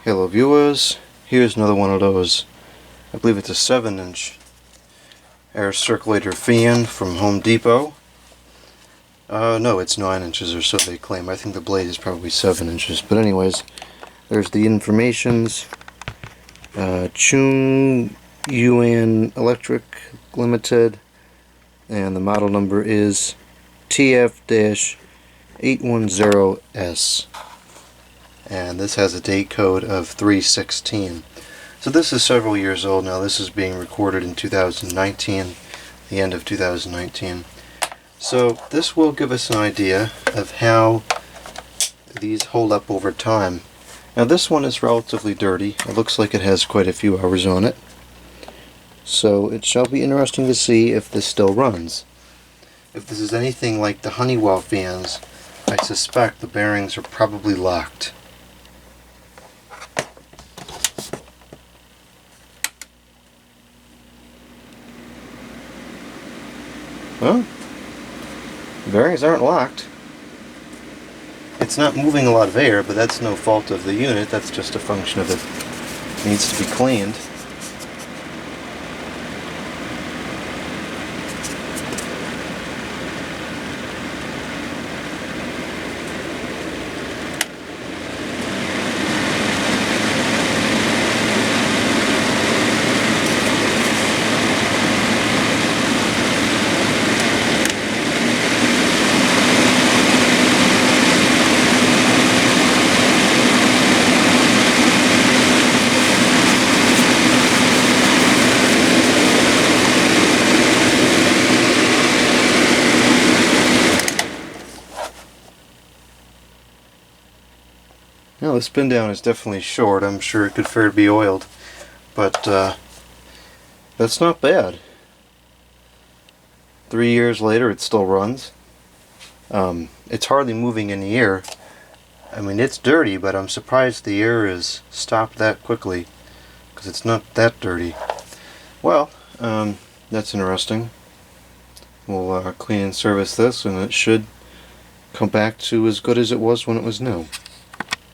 Hello viewers, here's another one of those, I believe it's a 7-inch air circulator fan from Home Depot. No, it's 9 inches or so they claim. I think the blade is probably 7 inches. But anyways, there's the informations. Chung Yuan Electric Limited, and the model number is TF-810S. And this has a date code of 3/16. So this is several years old now. This is being recorded in 2019, the end of 2019. So this will give us an idea of how these hold up over time. Now this one is relatively dirty. It looks like it has quite a few hours on it. So it shall be interesting to see if this still runs. If this is anything like the Honeywell fans, I suspect the bearings are probably locked. Well, the bearings aren't locked. It's not moving a lot of air, but that's no fault of the unit. That's just a function of it needs to be cleaned. Now the spin down is definitely short. I'm sure it could fair to be oiled, but that's not bad. 3 years later it still runs. It's hardly moving in the air. I mean, it's dirty, but I'm surprised the air is stopped that quickly, because it's not that dirty. Well, that's interesting. We'll clean and service this, and it should come back to as good as it was when it was new.